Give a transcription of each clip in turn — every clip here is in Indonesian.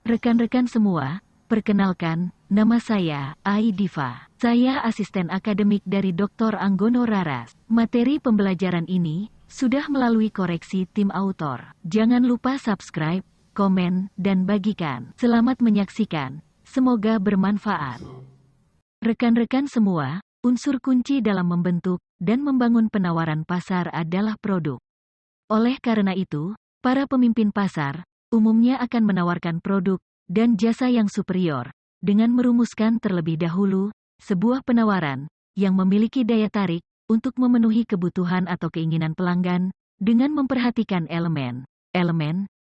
Rekan-rekan semua, perkenalkan, nama saya Aidiva. Saya asisten akademik dari Dr. Anggono Raras. Materi pembelajaran ini sudah melalui koreksi tim autor. Jangan lupa subscribe, komen, dan bagikan. Selamat menyaksikan. Semoga bermanfaat. Rekan-rekan semua, unsur kunci dalam membentuk dan membangun penawaran pasar adalah produk. Oleh karena itu, para pemimpin pasar umumnya akan menawarkan produk dan jasa yang superior, dengan merumuskan terlebih dahulu sebuah penawaran yang memiliki daya tarik untuk memenuhi kebutuhan atau keinginan pelanggan, dengan memperhatikan elemen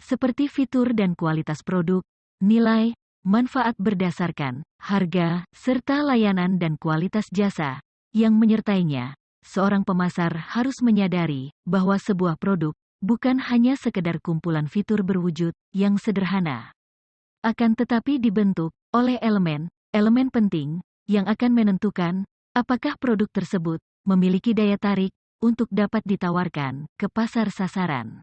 seperti fitur dan kualitas produk, nilai, manfaat berdasarkan harga, serta layanan dan kualitas jasa yang menyertainya. Seorang pemasar harus menyadari bahwa sebuah produk bukan hanya sekedar kumpulan fitur berwujud yang sederhana, akan tetapi dibentuk oleh elemen penting yang akan menentukan apakah produk tersebut memiliki daya tarik untuk dapat ditawarkan ke pasar sasaran.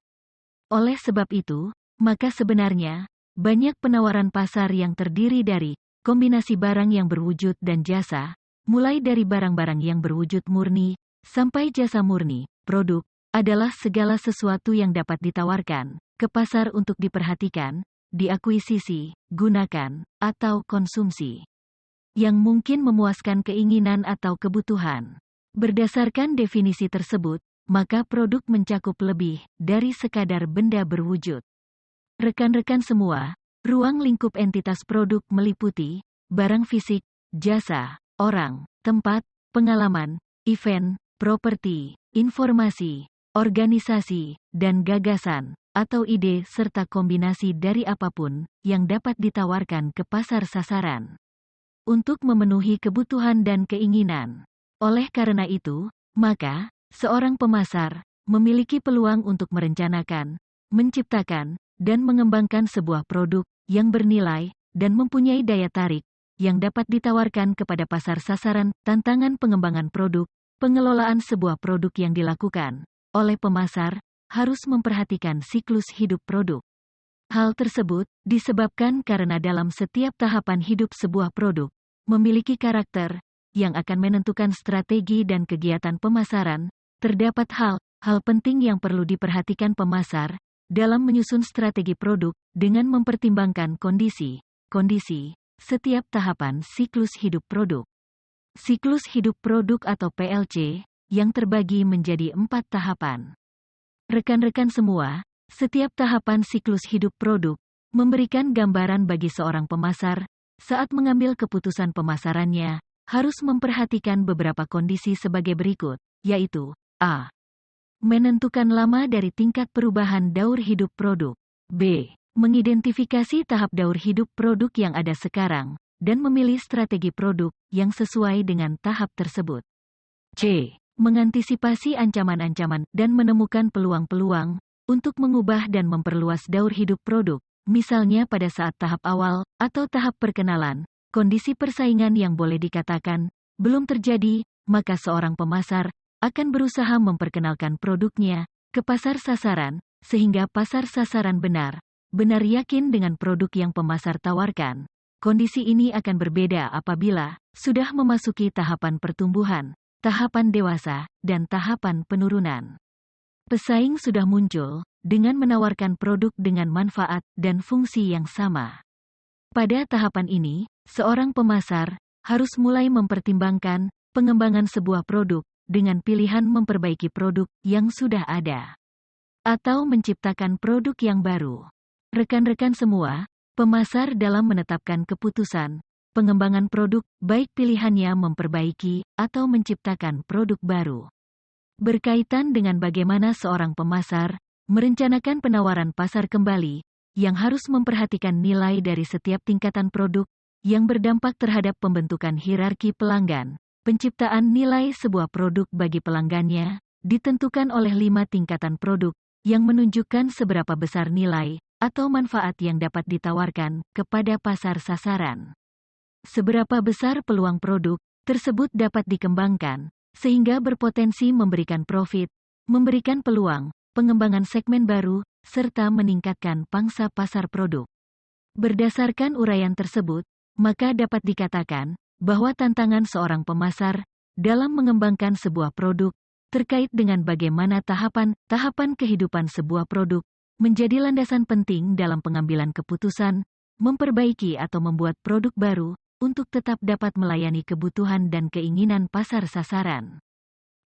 Oleh sebab itu, maka sebenarnya banyak penawaran pasar yang terdiri dari kombinasi barang yang berwujud dan jasa, mulai dari barang-barang yang berwujud murni sampai jasa murni. Produk adalah segala sesuatu yang dapat ditawarkan ke pasar untuk diperhatikan, diakuisisi, gunakan, atau konsumsi, yang mungkin memuaskan keinginan atau kebutuhan. Berdasarkan definisi tersebut, maka produk mencakup lebih dari sekadar benda berwujud. Rekan-rekan semua, ruang lingkup entitas produk meliputi barang fisik, jasa, orang, tempat, pengalaman, event, properti, informasi, organisasi, dan gagasan, atau ide serta kombinasi dari apapun yang dapat ditawarkan ke pasar sasaran untuk memenuhi kebutuhan dan keinginan. Oleh karena itu, maka seorang pemasar memiliki peluang untuk merencanakan, menciptakan, dan mengembangkan sebuah produk yang bernilai dan mempunyai daya tarik yang dapat ditawarkan kepada pasar sasaran. Tantangan pengembangan produk, pengelolaan sebuah produk yang dilakukan oleh pemasar harus memperhatikan siklus hidup produk. Hal tersebut disebabkan karena dalam setiap tahapan hidup sebuah produk memiliki karakter yang akan menentukan strategi dan kegiatan pemasaran. Terdapat hal penting yang perlu diperhatikan pemasar dalam menyusun strategi produk dengan mempertimbangkan kondisi setiap tahapan siklus hidup produk. Siklus hidup produk atau PLC yang terbagi menjadi 4 tahapan. Rekan-rekan semua, setiap tahapan siklus hidup produk memberikan gambaran bagi seorang pemasar saat mengambil keputusan pemasarannya, harus memperhatikan beberapa kondisi sebagai berikut, yaitu A. Menentukan lama dari tingkat perubahan daur hidup produk. B. Mengidentifikasi tahap daur hidup produk yang ada sekarang, dan memilih strategi produk yang sesuai dengan tahap tersebut. C. Mengantisipasi ancaman-ancaman dan menemukan peluang-peluang untuk mengubah dan memperluas daur hidup produk, misalnya pada saat tahap awal atau tahap perkenalan, kondisi persaingan yang boleh dikatakan belum terjadi, maka seorang pemasar akan berusaha memperkenalkan produknya ke pasar sasaran, sehingga pasar sasaran benar-benar yakin dengan produk yang pemasar tawarkan. Kondisi ini akan berbeda apabila sudah memasuki tahapan pertumbuhan, tahapan dewasa, dan tahapan penurunan. Pesaing sudah muncul dengan menawarkan produk dengan manfaat dan fungsi yang sama. Pada tahapan ini, seorang pemasar harus mulai mempertimbangkan pengembangan sebuah produk dengan pilihan memperbaiki produk yang sudah ada atau menciptakan produk yang baru. Rekan-rekan semua, pemasar dalam menetapkan keputusan pengembangan produk, baik pilihannya memperbaiki atau menciptakan produk baru, berkaitan dengan bagaimana seorang pemasar merencanakan penawaran pasar kembali, yang harus memperhatikan nilai dari setiap tingkatan produk, yang berdampak terhadap pembentukan hierarki pelanggan. Penciptaan nilai sebuah produk bagi pelanggannya ditentukan oleh 5 tingkatan produk, yang menunjukkan seberapa besar nilai atau manfaat yang dapat ditawarkan kepada pasar sasaran. Seberapa besar peluang produk tersebut dapat dikembangkan, sehingga berpotensi memberikan profit, memberikan peluang pengembangan segmen baru, serta meningkatkan pangsa pasar produk. Berdasarkan uraian tersebut, maka dapat dikatakan bahwa tantangan seorang pemasar dalam mengembangkan sebuah produk terkait dengan bagaimana tahapan kehidupan sebuah produk menjadi landasan penting dalam pengambilan keputusan, memperbaiki atau membuat produk baru untuk tetap dapat melayani kebutuhan dan keinginan pasar sasaran.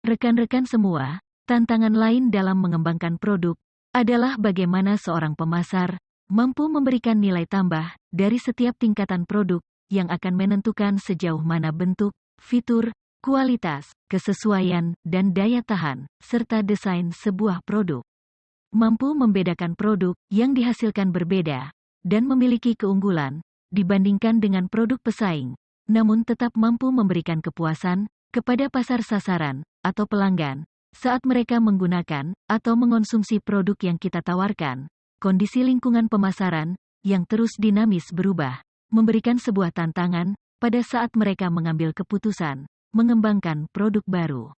Rekan-rekan semua, tantangan lain dalam mengembangkan produk adalah bagaimana seorang pemasar mampu memberikan nilai tambah dari setiap tingkatan produk yang akan menentukan sejauh mana bentuk, fitur, kualitas, kesesuaian, dan daya tahan, serta desain sebuah produk. Mampu membedakan produk yang dihasilkan berbeda dan memiliki keunggulan dibandingkan dengan produk pesaing, namun tetap mampu memberikan kepuasan kepada pasar sasaran atau pelanggan saat mereka menggunakan atau mengonsumsi produk yang kita tawarkan. Kondisi lingkungan pemasaran yang terus dinamis berubah, memberikan sebuah tantangan pada saat mereka mengambil keputusan mengembangkan produk baru.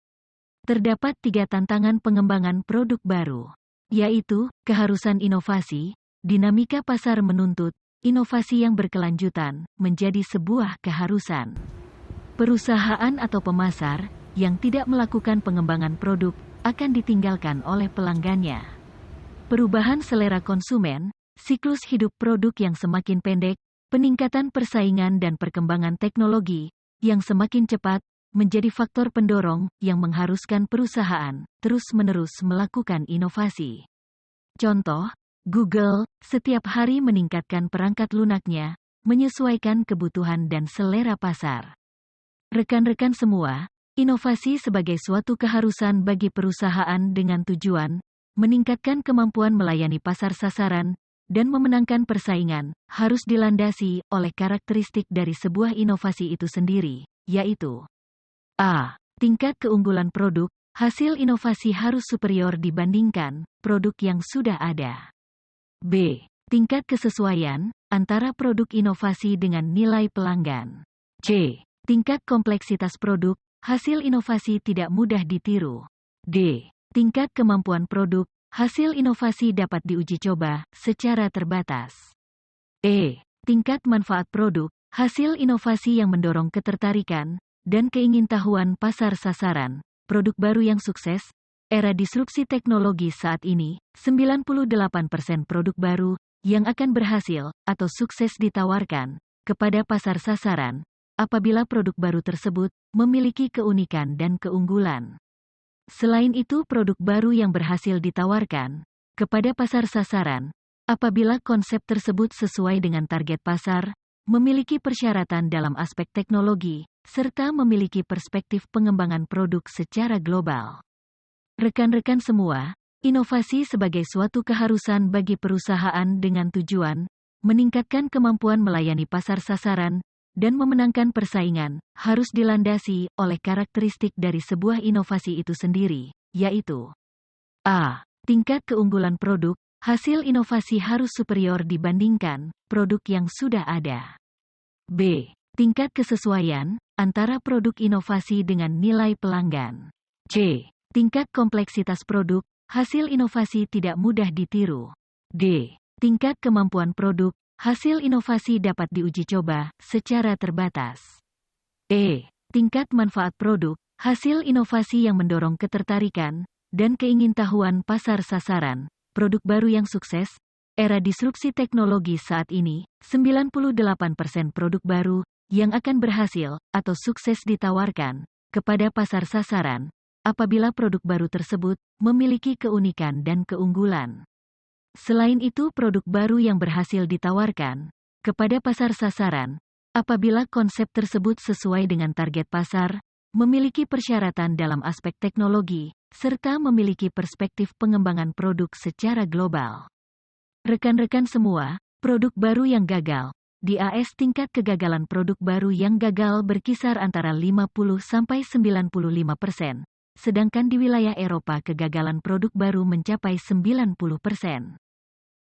Terdapat 3 tantangan pengembangan produk baru, yaitu keharusan inovasi. Dinamika pasar menuntut inovasi yang berkelanjutan menjadi sebuah keharusan. Perusahaan atau pemasar yang tidak melakukan pengembangan produk akan ditinggalkan oleh pelanggannya. Perubahan selera konsumen, siklus hidup produk yang semakin pendek, peningkatan persaingan dan perkembangan teknologi yang semakin cepat menjadi faktor pendorong yang mengharuskan perusahaan terus-menerus melakukan inovasi. Contoh, Google setiap hari meningkatkan perangkat lunaknya, menyesuaikan kebutuhan dan selera pasar. Rekan-rekan semua, inovasi sebagai suatu keharusan bagi perusahaan dengan tujuan meningkatkan kemampuan melayani pasar sasaran dan memenangkan persaingan harus dilandasi oleh karakteristik dari sebuah inovasi itu sendiri, yaitu A. Tingkat keunggulan produk. Hasil inovasi harus superior dibandingkan produk yang sudah ada. B. Tingkat kesesuaian antara produk inovasi dengan nilai pelanggan. C. Tingkat kompleksitas produk. Hasil inovasi tidak mudah ditiru. D. Tingkat kemampuan produk. Hasil inovasi dapat diuji coba secara terbatas. E. Tingkat manfaat produk. Hasil inovasi yang mendorong ketertarikan dan keingintahuan pasar sasaran. Produk baru yang sukses. Era disrupsi teknologi saat ini, 98% produk baru yang akan berhasil atau sukses ditawarkan kepada pasar sasaran apabila produk baru tersebut memiliki keunikan dan keunggulan. Selain itu, produk baru yang berhasil ditawarkan kepada pasar sasaran apabila konsep tersebut sesuai dengan target pasar, memiliki persyaratan dalam aspek teknologi, serta memiliki perspektif pengembangan produk secara global. Rekan-rekan semua, inovasi sebagai suatu keharusan bagi perusahaan dengan tujuan meningkatkan kemampuan melayani pasar sasaran dan memenangkan persaingan harus dilandasi oleh karakteristik dari sebuah inovasi itu sendiri, yaitu A. Tingkat keunggulan produk. Hasil inovasi harus superior dibandingkan produk yang sudah ada. B. Tingkat kesesuaian antara produk inovasi dengan nilai pelanggan. C. Tingkat kompleksitas produk. Hasil inovasi tidak mudah ditiru. D. Tingkat kemampuan produk. Hasil inovasi dapat diuji coba secara terbatas. E. Tingkat manfaat produk. Hasil inovasi yang mendorong ketertarikan dan keingintahuan pasar sasaran. Produk baru yang sukses. Era disrupsi teknologi saat ini, 98% produk baru yang akan berhasil atau sukses ditawarkan kepada pasar sasaran apabila produk baru tersebut memiliki keunikan dan keunggulan. Selain itu, produk baru yang berhasil ditawarkan kepada pasar sasaran apabila konsep tersebut sesuai dengan target pasar, memiliki persyaratan dalam aspek teknologi, serta memiliki perspektif pengembangan produk secara global. Rekan-rekan semua, produk baru yang gagal. Di AS, tingkat kegagalan produk baru yang gagal berkisar antara 50–95%, sedangkan di wilayah Eropa kegagalan produk baru mencapai 90%.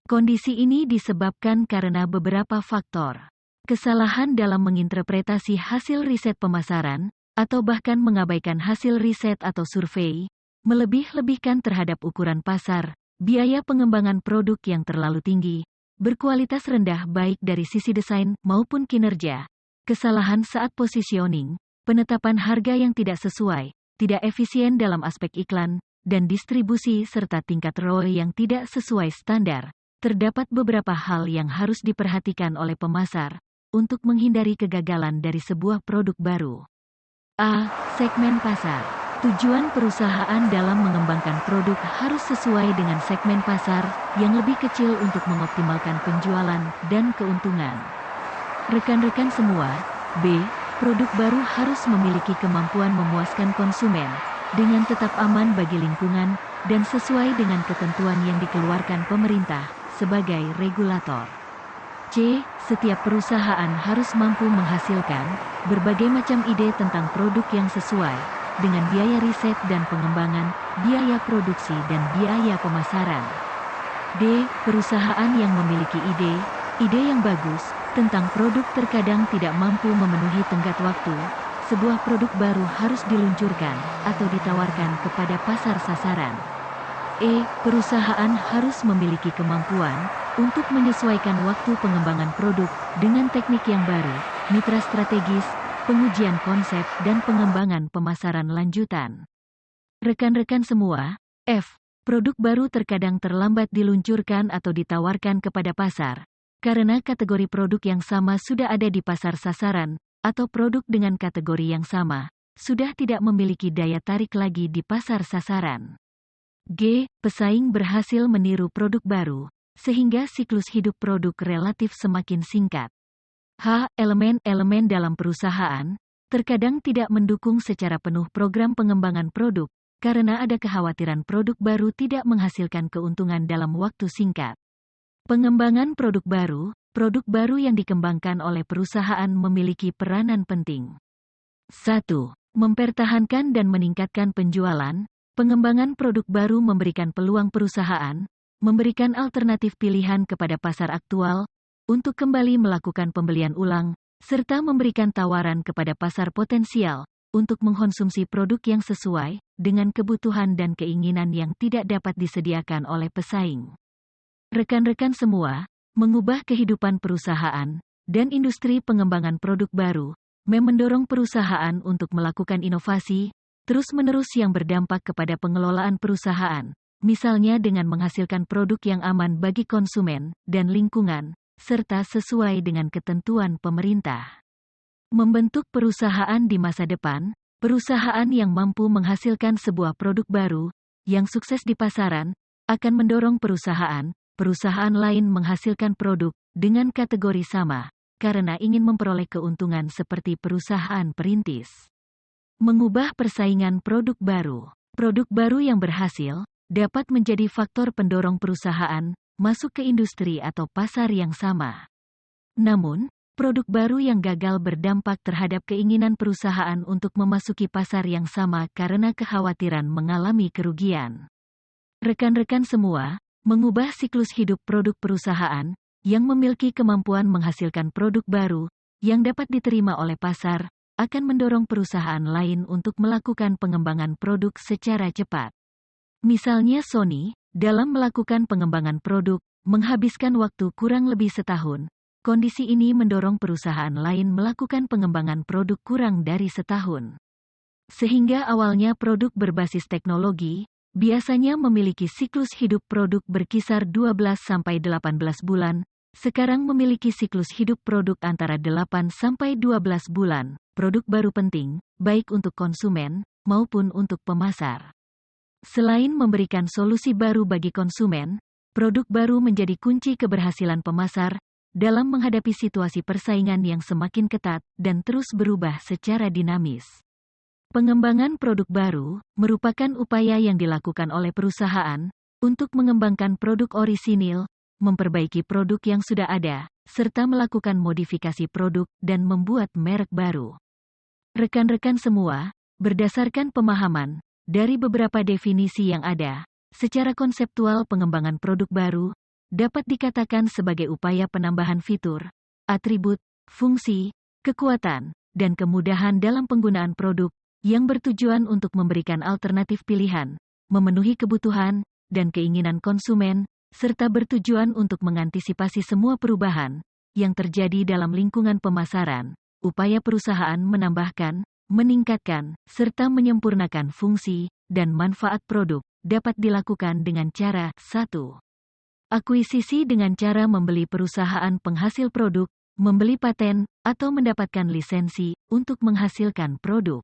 Kondisi ini disebabkan karena beberapa faktor. Kesalahan dalam menginterpretasi hasil riset pemasaran, atau bahkan mengabaikan hasil riset atau survei, melebih-lebihkan terhadap ukuran pasar, biaya pengembangan produk yang terlalu tinggi, berkualitas rendah baik dari sisi desain maupun kinerja, kesalahan saat positioning, penetapan harga yang tidak sesuai, tidak efisien dalam aspek iklan, dan distribusi serta tingkat ROI yang tidak sesuai standar. Terdapat beberapa hal yang harus diperhatikan oleh pemasar untuk menghindari kegagalan dari sebuah produk baru. A. Segmen pasar. Tujuan perusahaan dalam mengembangkan produk harus sesuai dengan segmen pasar yang lebih kecil untuk mengoptimalkan penjualan dan keuntungan. Rekan-rekan semua, B. Produk baru harus memiliki kemampuan memuaskan konsumen dengan tetap aman bagi lingkungan dan sesuai dengan ketentuan yang dikeluarkan pemerintah sebagai regulator. C. Setiap perusahaan harus mampu menghasilkan berbagai macam ide tentang produk yang sesuai dengan biaya riset dan pengembangan, biaya produksi dan biaya pemasaran. D. Perusahaan yang memiliki ide yang bagus tentang produk terkadang tidak mampu memenuhi tenggat waktu. Sebuah produk baru harus diluncurkan atau ditawarkan kepada pasar sasaran. E. Perusahaan harus memiliki kemampuan untuk menyesuaikan waktu pengembangan produk dengan teknik yang baru, mitra strategis, pengujian konsep, dan pengembangan pemasaran lanjutan. Rekan-rekan semua, F. Produk baru terkadang terlambat diluncurkan atau ditawarkan kepada pasar, karena kategori produk yang sama sudah ada di pasar sasaran, atau produk dengan kategori yang sama, sudah tidak memiliki daya tarik lagi di pasar sasaran. G. Pesaing berhasil meniru produk baru, sehingga siklus hidup produk relatif semakin singkat. H. Elemen-elemen dalam perusahaan terkadang tidak mendukung secara penuh program pengembangan produk, karena ada kekhawatiran produk baru tidak menghasilkan keuntungan dalam waktu singkat. Pengembangan produk baru yang dikembangkan oleh perusahaan memiliki peranan penting. 1. Mempertahankan dan meningkatkan penjualan. Pengembangan produk baru memberikan peluang perusahaan, memberikan alternatif pilihan kepada pasar aktual, untuk kembali melakukan pembelian ulang, serta memberikan tawaran kepada pasar potensial, untuk mengkonsumsi produk yang sesuai dengan kebutuhan dan keinginan yang tidak dapat disediakan oleh pesaing. Rekan-rekan semua, mengubah kehidupan perusahaan dan industri pengembangan produk baru, mendorong perusahaan untuk melakukan inovasi terus-menerus yang berdampak kepada pengelolaan perusahaan, misalnya dengan menghasilkan produk yang aman bagi konsumen dan lingkungan, serta sesuai dengan ketentuan pemerintah. Membentuk perusahaan di masa depan, perusahaan yang mampu menghasilkan sebuah produk baru, yang sukses di pasaran, akan mendorong perusahaan lain menghasilkan produk dengan kategori sama, karena ingin memperoleh keuntungan seperti perusahaan perintis. Mengubah persaingan produk baru. Produk baru yang berhasil dapat menjadi faktor pendorong perusahaan masuk ke industri atau pasar yang sama. Namun, produk baru yang gagal berdampak terhadap keinginan perusahaan untuk memasuki pasar yang sama karena kekhawatiran mengalami kerugian. Rekan-rekan semua, mengubah siklus hidup produk perusahaan yang memiliki kemampuan menghasilkan produk baru yang dapat diterima oleh pasar akan mendorong perusahaan lain untuk melakukan pengembangan produk secara cepat. Misalnya Sony, dalam melakukan pengembangan produk, menghabiskan waktu kurang lebih setahun. Kondisi ini mendorong perusahaan lain melakukan pengembangan produk kurang dari setahun. Sehingga awalnya produk berbasis teknologi, biasanya memiliki siklus hidup produk berkisar 12-18 bulan, sekarang memiliki siklus hidup produk antara 8-12 bulan. Produk baru penting, baik untuk konsumen, maupun untuk pemasar. Selain memberikan solusi baru bagi konsumen, produk baru menjadi kunci keberhasilan pemasar, dalam menghadapi situasi persaingan yang semakin ketat, dan terus berubah secara dinamis. Pengembangan produk baru, merupakan upaya yang dilakukan oleh perusahaan, untuk mengembangkan produk orisinil, memperbaiki produk yang sudah ada, serta melakukan modifikasi produk dan membuat merek baru. Rekan-rekan semua, berdasarkan pemahaman dari beberapa definisi yang ada, secara konseptual pengembangan produk baru dapat dikatakan sebagai upaya penambahan fitur, atribut, fungsi, kekuatan, dan kemudahan dalam penggunaan produk yang bertujuan untuk memberikan alternatif pilihan, memenuhi kebutuhan dan keinginan konsumen, serta bertujuan untuk mengantisipasi semua perubahan yang terjadi dalam lingkungan pemasaran. Upaya perusahaan menambahkan, meningkatkan, serta menyempurnakan fungsi dan manfaat produk dapat dilakukan dengan cara 1. Akuisisi dengan cara membeli perusahaan penghasil produk, membeli paten, atau mendapatkan lisensi untuk menghasilkan produk.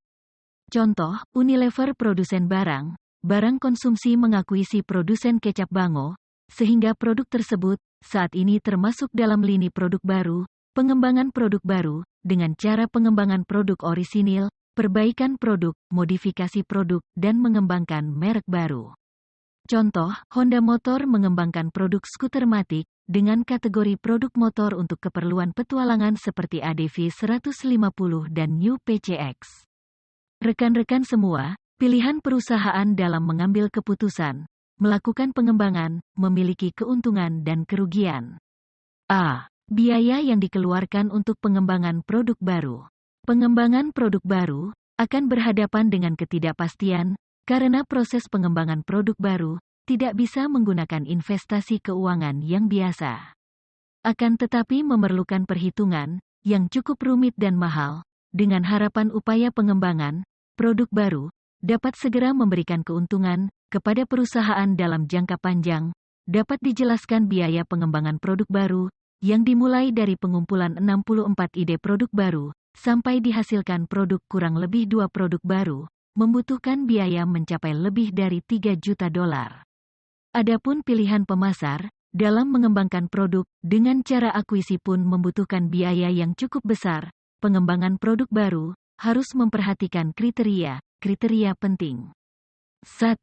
Contoh, Unilever produsen barang konsumsi mengakuisisi produsen kecap Bango, sehingga produk tersebut saat ini termasuk dalam lini produk baru, pengembangan produk baru, dengan cara pengembangan produk orisinil, perbaikan produk, modifikasi produk, dan mengembangkan merek baru. Contoh, Honda Motor mengembangkan produk skuter matic, dengan kategori produk motor untuk keperluan petualangan seperti ADV 150 dan New PCX. Rekan-rekan semua, pilihan perusahaan dalam mengambil keputusan, melakukan pengembangan, memiliki keuntungan dan kerugian. A. Biaya yang dikeluarkan untuk pengembangan produk baru. Pengembangan produk baru akan berhadapan dengan ketidakpastian, karena proses pengembangan produk baru tidak bisa menggunakan investasi keuangan yang biasa. Akan tetapi memerlukan perhitungan yang cukup rumit dan mahal, dengan harapan upaya pengembangan produk baru dapat segera memberikan keuntungan kepada perusahaan dalam jangka panjang. Dapat dijelaskan biaya pengembangan produk baru yang dimulai dari pengumpulan 64 ide produk baru sampai dihasilkan produk kurang lebih 2 produk baru, membutuhkan biaya mencapai lebih dari $3 juta. Adapun pilihan pemasar dalam mengembangkan produk dengan cara akuisisi pun membutuhkan biaya yang cukup besar. Pengembangan produk baru harus memperhatikan kriteria penting. 1.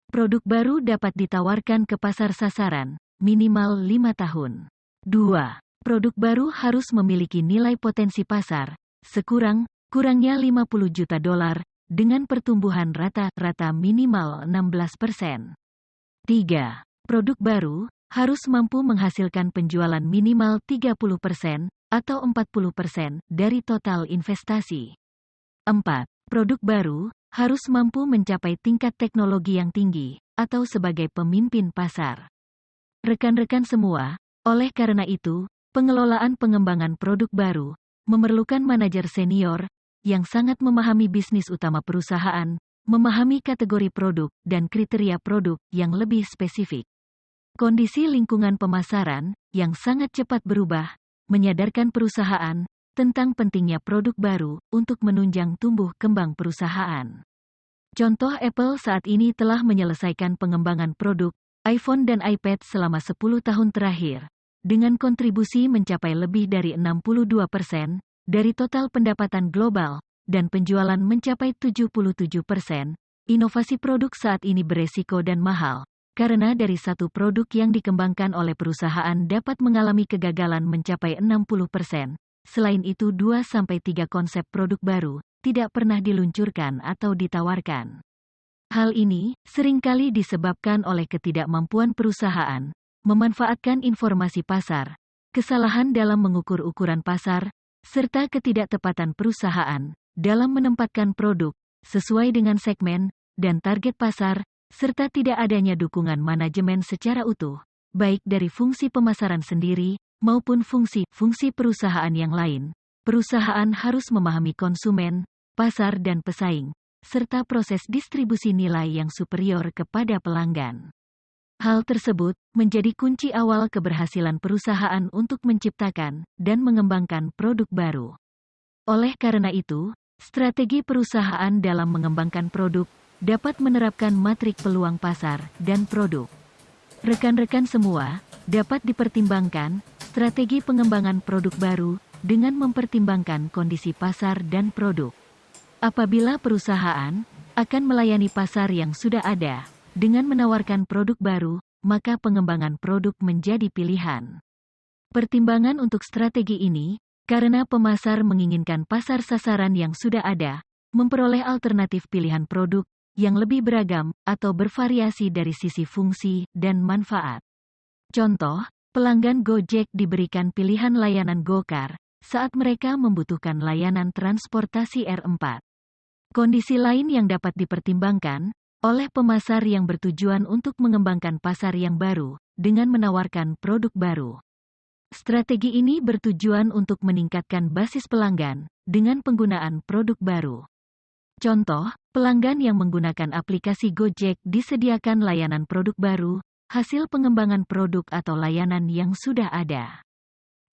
Produk baru dapat ditawarkan ke pasar sasaran, minimal 5 tahun. 2. Produk baru harus memiliki nilai potensi pasar, sekurang-kurangnya $50 juta, dengan pertumbuhan rata-rata minimal 16%. 3. Produk baru harus mampu menghasilkan penjualan minimal 30% atau 40% dari total investasi. 4. Produk baru harus mampu mencapai tingkat teknologi yang tinggi, atau sebagai pemimpin pasar. Rekan-rekan semua, oleh karena itu, pengelolaan pengembangan produk baru memerlukan manajer senior yang sangat memahami bisnis utama perusahaan, memahami kategori produk dan kriteria produk yang lebih spesifik. Kondisi lingkungan pemasaran yang sangat cepat berubah, menyadarkan perusahaan tentang pentingnya produk baru untuk menunjang tumbuh kembang perusahaan. Contoh, Apple saat ini telah menyelesaikan pengembangan produk iPhone dan iPad selama 10 tahun terakhir, dengan kontribusi mencapai lebih dari 62% dari total pendapatan global, dan penjualan mencapai 77%. Inovasi produk saat ini beresiko dan mahal, karena dari satu produk yang dikembangkan oleh perusahaan dapat mengalami kegagalan mencapai 60%. Selain itu 2-3 konsep produk baru tidak pernah diluncurkan atau ditawarkan. Hal ini seringkali disebabkan oleh ketidakmampuan perusahaan memanfaatkan informasi pasar, kesalahan dalam mengukur ukuran pasar, serta ketidaktepatan perusahaan dalam menempatkan produk sesuai dengan segmen dan target pasar, serta tidak adanya dukungan manajemen secara utuh, baik dari fungsi pemasaran sendiri maupun fungsi perusahaan yang lain. Perusahaan harus memahami konsumen, pasar dan pesaing, serta proses distribusi nilai yang superior kepada pelanggan. Hal tersebut menjadi kunci awal keberhasilan perusahaan untuk menciptakan dan mengembangkan produk baru. Oleh karena itu, strategi perusahaan dalam mengembangkan produk dapat menerapkan matrik peluang pasar dan produk. Rekan-rekan semua, dapat dipertimbangkan strategi pengembangan produk baru dengan mempertimbangkan kondisi pasar dan produk. Apabila perusahaan akan melayani pasar yang sudah ada dengan menawarkan produk baru, maka pengembangan produk menjadi pilihan. Pertimbangan untuk strategi ini karena pemasar menginginkan pasar sasaran yang sudah ada memperoleh alternatif pilihan produk yang lebih beragam atau bervariasi dari sisi fungsi dan manfaat. Contoh, pelanggan Gojek diberikan pilihan layanan GoCar saat mereka membutuhkan layanan transportasi R4. Kondisi lain yang dapat dipertimbangkan oleh pemasar yang bertujuan untuk mengembangkan pasar yang baru dengan menawarkan produk baru. Strategi ini bertujuan untuk meningkatkan basis pelanggan dengan penggunaan produk baru. Contoh, pelanggan yang menggunakan aplikasi Gojek disediakan layanan produk baru, hasil pengembangan produk atau layanan yang sudah ada.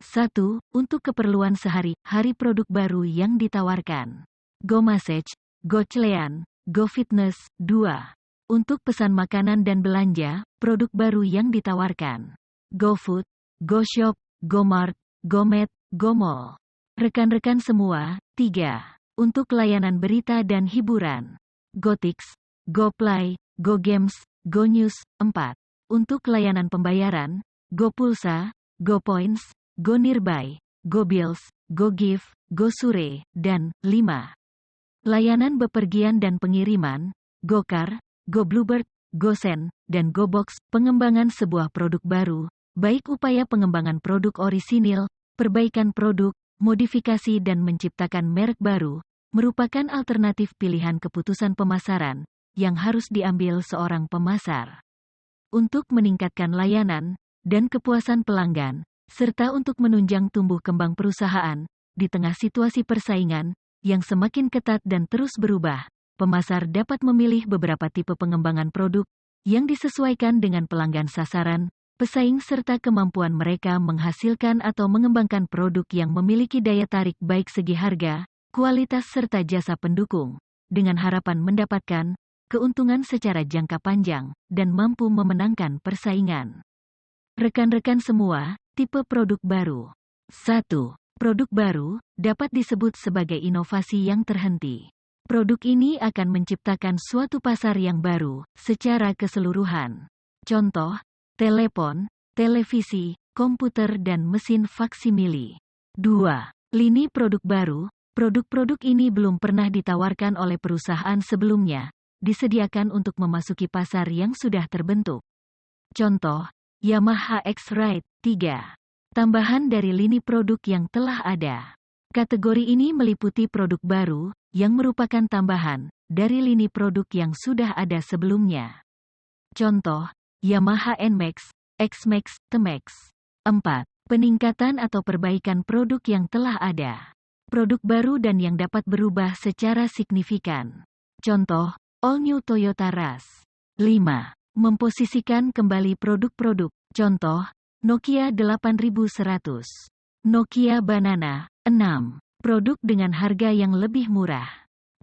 1. Untuk keperluan sehari-hari produk baru yang ditawarkan. GoMessage, GoClean, GoFitness. 2. Untuk pesan makanan dan belanja, produk baru yang ditawarkan. GoFood, GoShop, GoMart, GoMed, GoMall. Rekan-rekan semua. 3. Untuk layanan berita dan hiburan. GoTix, GoPlay, GoGames, GoNews. 4. Untuk layanan pembayaran, GoPulsa, GoPoints, GoNearby, GoBills, GoGive, GoSure, dan 5. Layanan bepergian dan pengiriman, GoCar, GoBluebird, GoSend, dan GoBox. Pengembangan sebuah produk baru, baik upaya pengembangan produk orisinil, perbaikan produk, modifikasi dan menciptakan merek baru, merupakan alternatif pilihan keputusan pemasaran yang harus diambil seorang pemasar. Untuk meningkatkan layanan dan kepuasan pelanggan, serta untuk menunjang tumbuh kembang perusahaan, di tengah situasi persaingan yang semakin ketat dan terus berubah, pemasar dapat memilih beberapa tipe pengembangan produk yang disesuaikan dengan pelanggan sasaran, pesaing serta kemampuan mereka menghasilkan atau mengembangkan produk yang memiliki daya tarik baik segi harga, kualitas serta jasa pendukung, dengan harapan mendapatkan keuntungan secara jangka panjang dan mampu memenangkan persaingan. Rekan-rekan semua, tipe produk baru. 1. Produk baru dapat disebut sebagai inovasi yang terhenti. Produk ini akan menciptakan suatu pasar yang baru secara keseluruhan. Contoh, telepon, televisi, komputer dan mesin faksimili. 2. Lini produk baru. Produk-produk ini belum pernah ditawarkan oleh perusahaan sebelumnya, disediakan untuk memasuki pasar yang sudah terbentuk. Contoh, Yamaha X-Ride 3. Tambahan dari lini produk yang telah ada. Kategori ini meliputi produk baru, yang merupakan tambahan dari lini produk yang sudah ada sebelumnya. Contoh, Yamaha NMAX, X-Max, T-Max. 4. Peningkatan atau perbaikan produk yang telah ada. Produk baru dan yang dapat berubah secara signifikan. Contoh, All New Toyota Rush. 5. Memposisikan kembali produk-produk. Contoh, Nokia 8100. Nokia Banana. 6. Produk dengan harga yang lebih murah.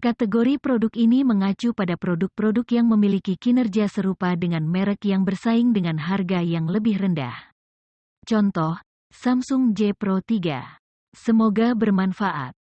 Kategori produk ini mengacu pada produk-produk yang memiliki kinerja serupa dengan merek yang bersaing dengan harga yang lebih rendah. Contoh, Samsung J Pro 3. Semoga bermanfaat.